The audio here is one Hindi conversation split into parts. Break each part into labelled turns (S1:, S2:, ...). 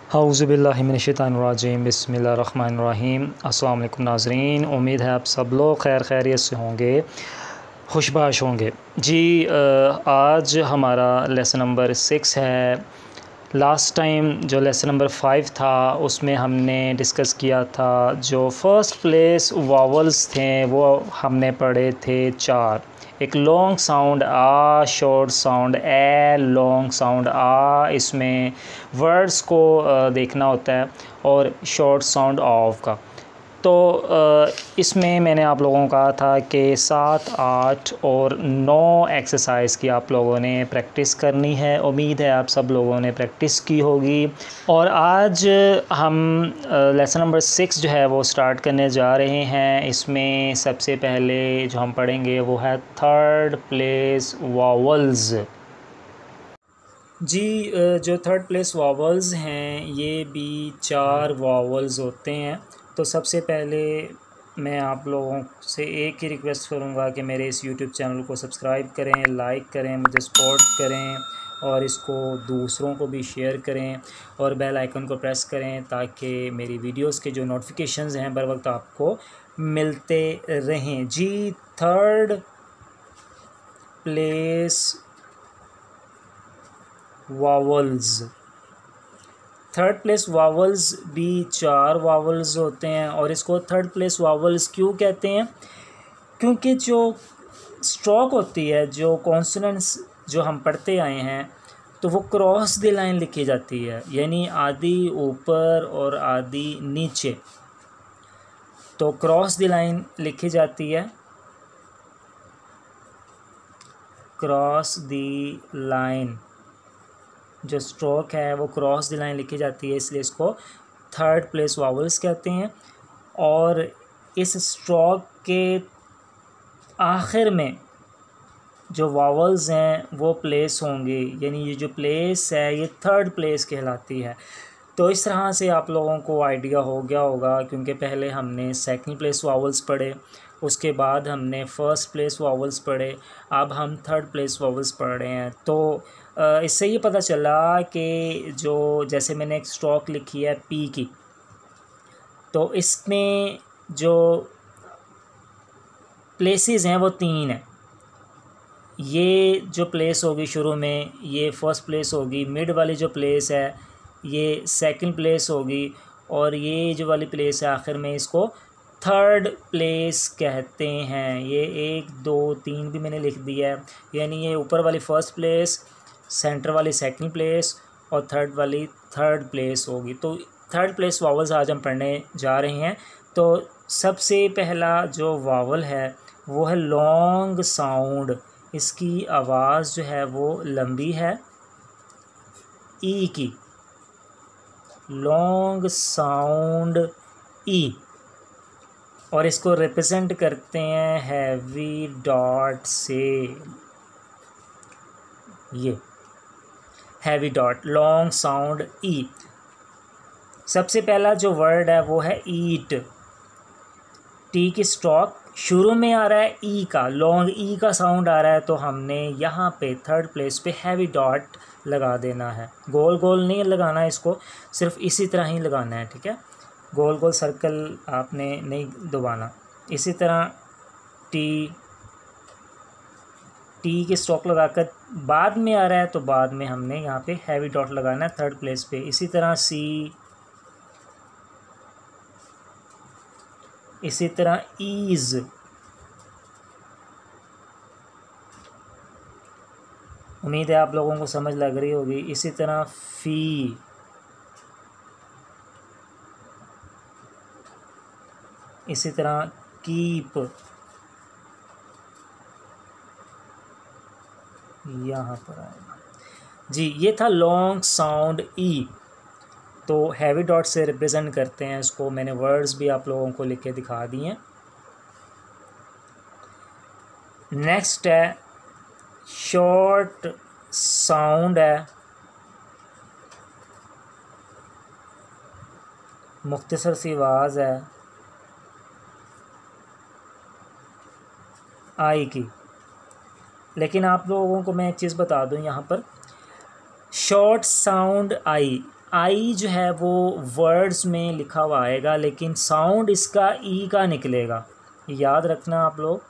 S1: औज़ुबिल्लाहिमिनश्शैतानिर्रजीम बिस्मिल्लाहिर्रहमानिर्रहीम। अस्सलाम वालेकुम नाज़रीन, उम्मीद है आप सब लोग खैरियत से होंगे, खुशबाश होंगे। जी आज हमारा लेसन नंबर 6 है। लास्ट टाइम जो लेसन नंबर 5 था उसमें हमने डिस्कस किया था जो फ़र्स्ट प्लेस वावल्स थे वो हमने पढ़े थे 4। एक लॉन्ग साउंड आ, शॉर्ट साउंड ए, लॉन्ग साउंड आ, इसमें वर्ड्स को देखना होता है, और शॉर्ट साउंड ऑफ का। तो इसमें मैंने आप लोगों को कहा था कि 7, 8 और 9 एक्सरसाइज की आप लोगों ने प्रैक्टिस करनी है। उम्मीद है आप सब लोगों ने प्रैक्टिस की होगी। और आज हम लेसन नंबर 6 जो है वो स्टार्ट करने जा रहे हैं। इसमें सबसे पहले जो हम पढ़ेंगे वो है थर्ड प्लेस वावल्स। जी जो थर्ड प्लेस वावल्स हैं ये भी 4 वावल्स होते हैं। तो सबसे पहले मैं आप लोगों से एक ही रिक्वेस्ट करूँगा कि मेरे इस यूट्यूब चैनल को सब्सक्राइब करें, लाइक करें, मुझे सपोर्ट करें और इसको दूसरों को भी शेयर करें और बेल आइकन को प्रेस करें ताकि मेरी वीडियोस के जो नोटिफिकेशंस हैं बर वक्त आपको मिलते रहें। जी third place vowels, third place vowels भी 4 वावल्स होते हैं। और इसको थर्ड प्लेस वावल्स क्यों कहते हैं? क्योंकि जो स्ट्रोक होती है, जो कॉन्सोनेंट्स जो हम पढ़ते आए हैं, तो वो क्रॉस द लाइन लिखी जाती है, यानी आधी ऊपर और आधी नीचे। तो क्रॉस द लाइन लिखी जाती है, क्रॉस द लाइन जो स्ट्रोक है वो क्रॉस द लाइन लिखी जाती है, इसलिए इसको थर्ड प्लेस वावल्स कहते हैं। और इस स्ट्रोक के आखिर में जो वावल्स हैं वो प्लेस होंगे, यानी ये जो प्लेस है ये थर्ड प्लेस कहलाती है। तो इस तरह से आप लोगों को आइडिया हो गया होगा, क्योंकि पहले हमने सेकंड प्लेस वावल्स पढ़े, उसके बाद हमने फ़र्स्ट प्लेस वावल्स पढ़े, अब हम थर्ड प्लेस वावल्स पढ़ रहे हैं। तो इससे ये पता चला कि जो जैसे मैंने एक स्ट्रोक लिखी है पी की, तो इसमें जो प्लेसेस हैं वो 3 हैं। ये जो प्लेस होगी शुरू में ये फर्स्ट प्लेस होगी, मिड वाली जो प्लेस है ये सेकंड प्लेस होगी, और ये जो वाली प्लेस है आखिर में इसको थर्ड प्लेस कहते हैं। ये 1, 2, 3 भी मैंने लिख दिया है, यानी ये ऊपर वाली फ़र्स्ट प्लेस, सेंटर वाली सेकंड प्लेस और थर्ड वाली थर्ड प्लेस होगी। तो थर्ड प्लेस वावल्स आज हम पढ़ने जा रहे हैं। तो सबसे पहला जो वावल है वो है लॉन्ग साउंड। इसकी आवाज़ जो है वो लंबी है, ई की, लॉन्ग साउंड ई। और इसको रिप्रेजेंट करते हैं हैवी डॉट से, ये हैवी डॉट, लॉन्ग साउंड ई। सबसे पहला जो वर्ड है वो है ईट। टी की स्ट्रोक शुरू में आ रहा है ई का, लॉन्ग ई का साउंड आ रहा है, तो हमने यहाँ पे थर्ड प्लेस पे हैवी डॉट लगा देना है। गोल गोल नहीं लगाना है इसको, सिर्फ इसी तरह ही लगाना है, ठीक है। गोल गोल सर्कल आपने नहीं दबाना। इसी तरह टी की स्ट्रोक लगाकर बाद में आ रहा है तो बाद में हमने यहाँ पे हैवी डॉट लगाना है थर्ड प्लेस पे। इसी तरह सी, इसी तरह ईज, उम्मीद है आप लोगों को समझ लग रही होगी। इसी तरह फी, इसी तरह कीप, यहाँ पर आएगा जी। ये था लॉन्ग साउंड ई। तो हैवी डॉट से रिप्रेजेंट करते हैं इसको। मैंने वर्ड्स भी आप लोगों को लिख के दिखा दिए हैं। नेक्स्ट है शॉर्ट साउंड है, मुख्तसर सी आवाज़ है आई की। लेकिन आप लोगों को मैं एक चीज़ बता दूं, यहाँ पर शॉर्ट साउंड आई आई जो है वो वर्ड्स में लिखा हुआ आएगा, लेकिन साउंड इसका ई का निकलेगा। याद रखना आप लोग,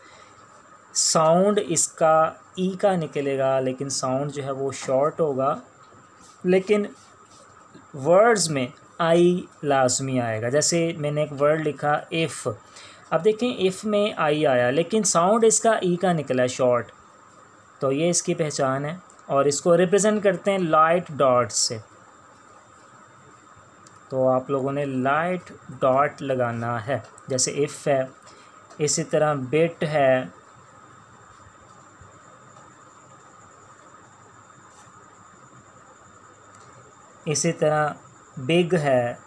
S1: साउंड इसका ई का निकलेगा, लेकिन साउंड जो है वो शॉर्ट होगा, लेकिन वर्ड्स में आई लाजमी आएगा। जैसे मैंने एक वर्ड लिखा इफ़, अब देखें इफ़ में आई आया, लेकिन साउंड इसका ई का निकला है शॉर्ट, तो ये इसकी पहचान है। और इसको रिप्रेजेंट करते हैं लाइट डॉट से, तो आप लोगों ने लाइट डॉट लगाना है। जैसे इफ़ है, इसी तरह बिट है, इसी तरह बिग है,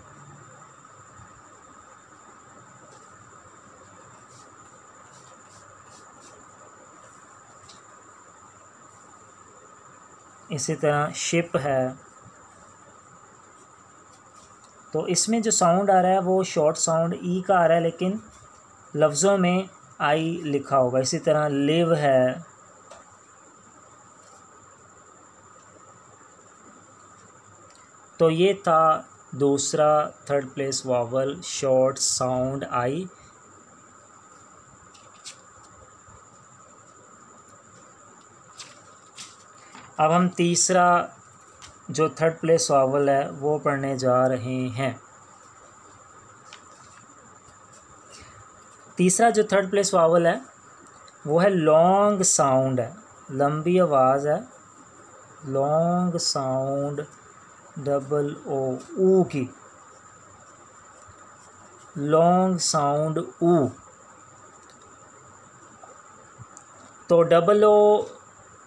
S1: इसी तरह शिप है। तो इसमें जो साउंड आ रहा है वो शॉर्ट साउंड ई का आ रहा है, लेकिन लफ्ज़ों में आई लिखा होगा। इसी तरह लिव है, तो ये था दूसरा third place vowel short sound I. अब हम तीसरा जो थर्ड प्लेस वावल है वो पढ़ने जा रहे हैं। तीसरा जो थर्ड प्लेस वावल है वो है लॉन्ग साउंड है, लंबी आवाज़ है, लॉन्ग साउंड डबल ओ, ऊ की, लॉन्ग साउंड ऊ। तो डबल ओ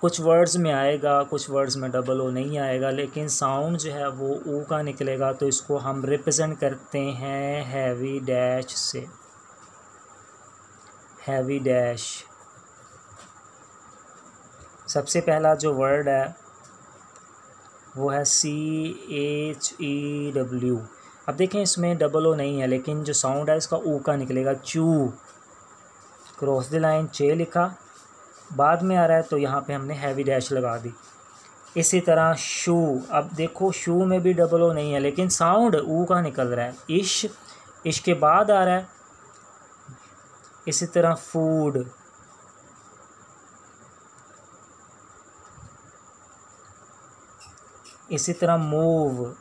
S1: कुछ वर्ड्स में आएगा, कुछ वर्ड्स में डबल ओ नहीं आएगा, लेकिन साउंड जो है वो ऊ का निकलेगा। तो इसको हम रिप्रेजेंट करते हैं हैवी डैश से, हैवी डैश। सबसे पहला जो वर्ड है वो है CHEW। अब देखें इसमें डबल ओ नहीं है, लेकिन जो साउंड है इसका ऊ का निकलेगा, चू। क्रॉस द लाइन चे लिखा, बाद में आ रहा है तो यहाँ पे हमने हैवी डैश लगा दी। इसी तरह शू, अब देखो शू में भी डबल ओ नहीं है, लेकिन साउंड ऊ का निकल रहा है। इश के बाद आ रहा है। इसी तरह फूड, इसी तरह मूव,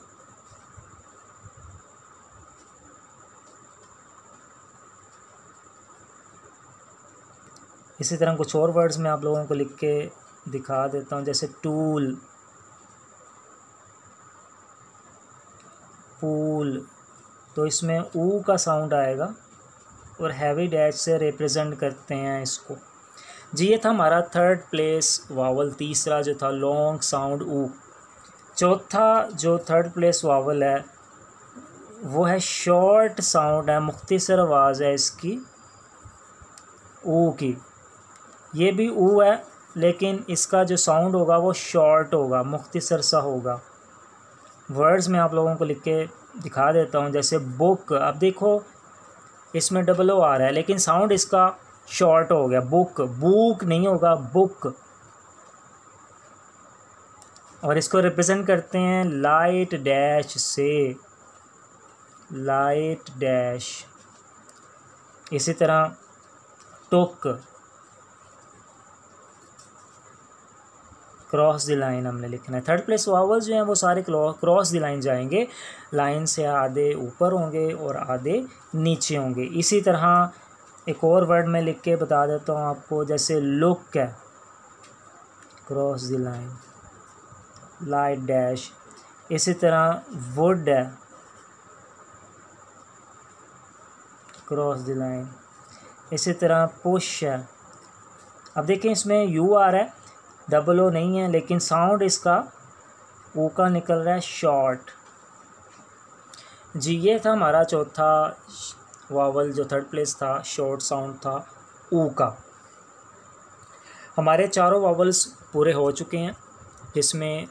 S1: इसी तरह कुछ और वर्ड्स मैं आप लोगों को लिख के दिखा देता हूँ। जैसे टूल, पूल, तो इसमें ऊ का साउंड आएगा और हैवी डैश से रिप्रेजेंट करते हैं इसको। जी ये था हमारा थर्ड प्लेस वावल, तीसरा जो था लॉन्ग साउंड ऊ। चौथा जो थर्ड प्लेस वावल है वो है शॉर्ट साउंड है, मुख्तसर आवाज़ है इसकी, ऊ की। ये भी ऊ है, लेकिन इसका जो साउंड होगा वो शॉर्ट होगा, मुख्तसर सा होगा। वर्ड्स में आप लोगों को लिख के दिखा देता हूँ। जैसे बुक, अब देखो इसमें डबल ओ आ रहा है, लेकिन साउंड इसका शॉर्ट हो गया, बुक। बुक नहीं होगा, बुक। और इसको रिप्रेजेंट करते हैं लाइट डैश से, लाइट डैश। इसी तरह टुक, क्रॉस द लाइन हमने लिखना है। थर्ड प्लेस वावल्स जो हैं वो सारे क्रॉस द लाइन जाएंगे, लाइन से आधे ऊपर होंगे और आधे नीचे होंगे। इसी तरह एक और वर्ड मैं लिख के बता देता हूँ आपको। जैसे लुक है, cross the line, light dash. इसी तरह वुड है, क्रॉस द लाइन। इसी तरह पुश है। अब देखें इसमें यू आ रहा है, डबल ओ नहीं है, लेकिन साउंड इसका ऊ का निकल रहा है, शॉर्ट। जी ये था हमारा चौथा वावल जो थर्ड प्लेस था, शॉर्ट साउंड था ऊ का। हमारे चारों वावल्स पूरे हो चुके हैं, जिसमें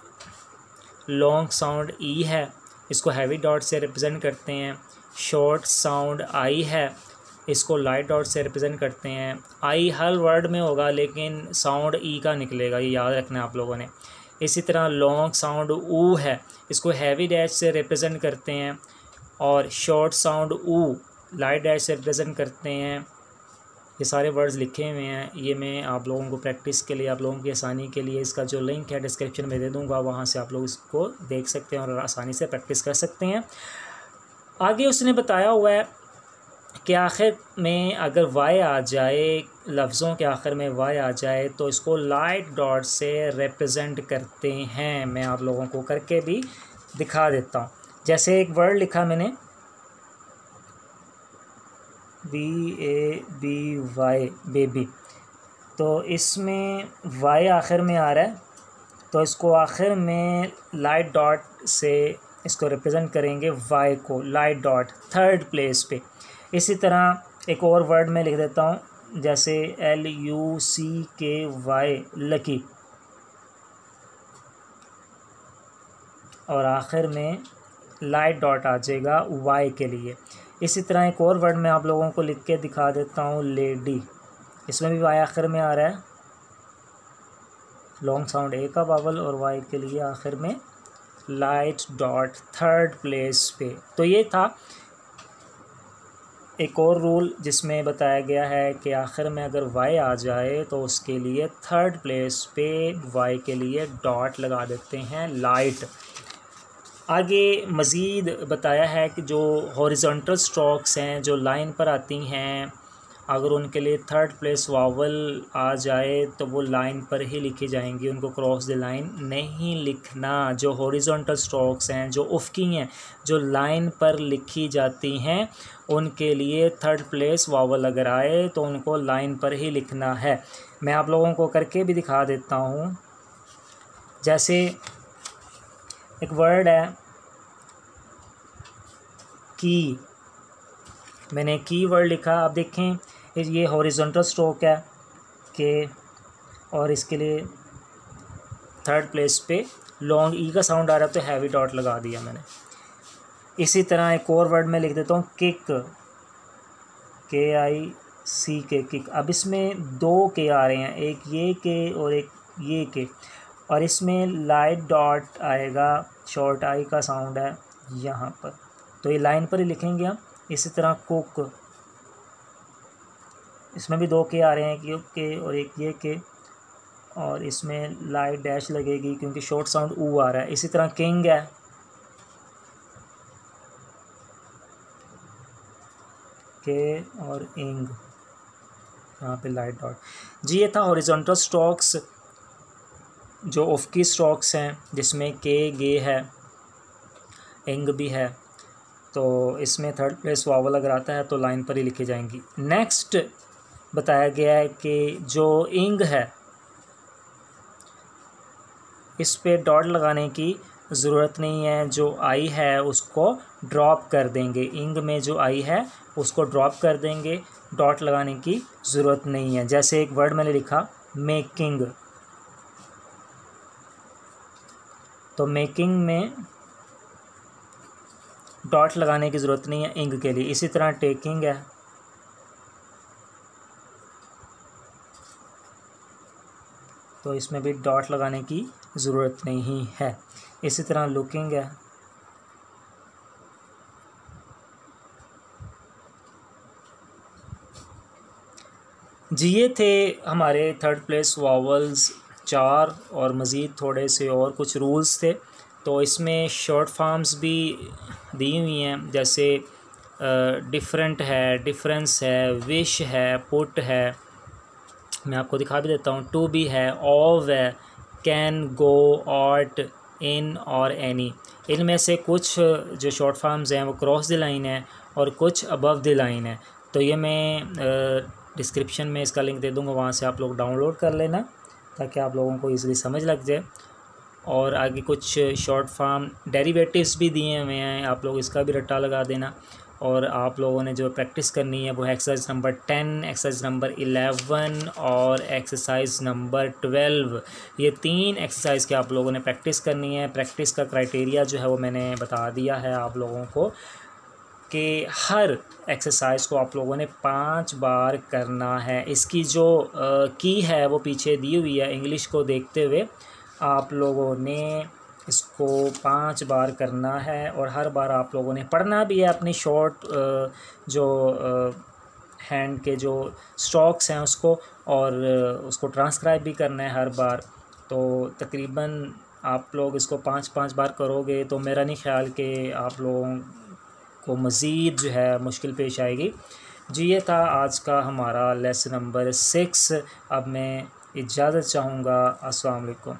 S1: लॉन्ग साउंड ई है, इसको हैवी डॉट से रिप्रेजेंट करते हैं। शॉर्ट साउंड आई है, इसको लाइट डॉट से रिप्रेजेंट करते हैं। आई हर वर्ड में होगा, लेकिन साउंड ई का निकलेगा, ये याद रखना है आप लोगों ने। इसी तरह लॉन्ग साउंड ऊ है, इसको हैवी डैश से रिप्रेजेंट करते हैं, और शॉर्ट साउंड ऊ लाइट डैश से रिप्रेजेंट करते हैं। ये सारे वर्ड्स लिखे हुए हैं, ये मैं आप लोगों को प्रैक्टिस के लिए, आप लोगों की आसानी के लिए इसका जो लिंक है डिस्क्रिप्शन में दे दूँगा, वहाँ से आप लोग इसको देख सकते हैं और आसानी से प्रैक्टिस कर सकते हैं। आगे उसने बताया हुआ है कि आखिर में अगर वाई आ जाए, लफ्ज़ों के आखिर में वाई आ जाए तो इसको लाइट डॉट से रिप्रेजेंट करते हैं। मैं आप लोगों को करके भी दिखा देता हूँ। जैसे एक वर्ड लिखा मैंने BABY बेबी, तो इसमें वाई आखिर में आ रहा है, तो इसको आखिर में लाइट डॉट से इसको रिप्रेजेंट करेंगे वाई को, लाइट डॉट थर्ड प्लेस पे। इसी तरह एक और वर्ड में लिख देता हूँ, जैसे LUCKY लकी, और आखिर में लाइट डॉट आ जाएगा वाई के लिए। इसी तरह एक और वर्ड मैं आप लोगों को लिख के दिखा देता हूँ, लेडी, इसमें भी वाई आखिर में आ रहा है, लॉन्ग साउंड ए का वावल, और वाई के लिए आखिर में लाइट डॉट थर्ड प्लेस पे। तो ये था एक और रूल जिसमें बताया गया है कि आखिर में अगर वाई आ जाए तो उसके लिए थर्ड प्लेस पे वाई के लिए डॉट लगा देते हैं, लाइट। आगे मज़ीद बताया है कि जो हॉरिजॉन्टल स्ट्रोक्स हैं, जो लाइन पर आती हैं, अगर उनके लिए थर्ड प्लेस वावल आ जाए तो वो लाइन पर ही लिखी जाएंगी, उनको क्रॉस द लाइन नहीं लिखना। जो हॉरिजॉन्टल स्ट्रोक्स हैं, जो उफ़क़ी हैं, जो लाइन पर लिखी जाती हैं, उनके लिए थर्ड प्लेस वावल अगर आए तो उनको लाइन पर ही लिखना है। मैं आप लोगों को करके भी दिखा देता हूँ। जैसे एक वर्ड है की, मैंने की वर्ड लिखा, आप देखें ये हॉरिजॉन्टल स्ट्रोक है के, और इसके लिए थर्ड प्लेस पे लॉन्ग ई का साउंड आ रहा है तो हैवी डॉट लगा दिया मैंने। इसी तरह एक और वर्ड में लिख देता हूँ, किक, KICK, किक। अब इसमें दो के आ रहे हैं, एक ये के और एक ये के, और इसमें लाइट डॉट आएगा, शॉर्ट आई का साउंड है यहाँ पर, तो ये लाइन पर ही लिखेंगे हम। इसी तरह कुक, इसमें भी दो के आ रहे हैं, एक ये के और एक ये के, और इसमें लाइट डैश लगेगी क्योंकि शॉर्ट साउंड ऊ आ रहा है। इसी तरह किंग है, के और इंग, यहाँ पे लाइट डॉट। जी ये था हॉरिजॉन्टल स्ट्रोक्स, जो उफ़क़ी स्ट्रोक्स हैं, जिसमें के गे है, इंग भी है, तो इसमें थर्ड प्लेस वावल अगर आता है तो लाइन पर ही लिखी जाएंगी। नेक्स्ट बताया गया है कि जो इंग है इस पे डॉट लगाने की ज़रूरत नहीं है, जो आई है उसको ड्रॉप कर देंगे, इंग में जो आई है उसको ड्रॉप कर देंगे, डॉट लगाने की ज़रूरत नहीं है। जैसे एक वर्ड मैंने लिखा मेकिंग, तो मेकिंग में डॉट लगाने की ज़रूरत नहीं है इंग के लिए। इसी तरह टेकिंग है, तो इसमें भी डॉट लगाने की ज़रूरत नहीं है। इसी तरह लुकिंग है, जी ये थे हमारे थर्ड प्लेस वावल्स 4, और मज़ीद थोड़े से और कुछ रूल्स थे। तो इसमें शॉर्ट फॉर्म्स भी दी हुई हैं, जैसे डिफरेंट है, डिफरेंस है, विश है, पुट है, मैं आपको दिखा भी देता हूँ, टू बी है, ऑव है, कैन, गो, ऑट, इन और एनी। इनमें से कुछ जो शॉर्ट फॉर्म्स हैं वो क्रॉस द लाइन है और कुछ अबव द लाइन है। तो ये मैं डिस्क्रिप्शन में इसका लिंक दे दूँगा, वहाँ से आप लोग डाउनलोड कर लेना ताकि आप लोगों को ईज़िली समझ लग जाए। और आगे कुछ शॉर्ट फॉर्म डेरिवेटिव्स भी दिए हुए हैं, आप लोग इसका भी रट्टा लगा देना। और आप लोगों ने जो प्रैक्टिस करनी है वो एक्सरसाइज नंबर 10, एक्सरसाइज नंबर 11 और एक्सरसाइज नंबर 12, ये 3 एक्सरसाइज के आप लोगों ने प्रैक्टिस करनी है। प्रैक्टिस का क्राइटेरिया जो है वो मैंने बता दिया है आप लोगों को कि हर एक्सरसाइज को आप लोगों ने 5 बार करना है। इसकी जो की है वो पीछे दी हुई है, इंग्लिश को देखते हुए आप लोगों ने इसको 5 बार करना है और हर बार आप लोगों ने पढ़ना भी है अपनी शॉर्ट जो हैंड के जो स्ट्रोक्स हैं उसको, और उसको ट्रांसक्राइब भी करना है हर बार। तो तकरीबन आप लोग इसको 5-5 बार करोगे तो मेरा नहीं ख्याल कि आप लोगों को मज़ीद जो है मुश्किल पेश आएगी। जी ये था आज का हमारा लेसन नंबर 6। अब मैं इजाज़त चाहूँगा। अस्सलाम वालेकुम।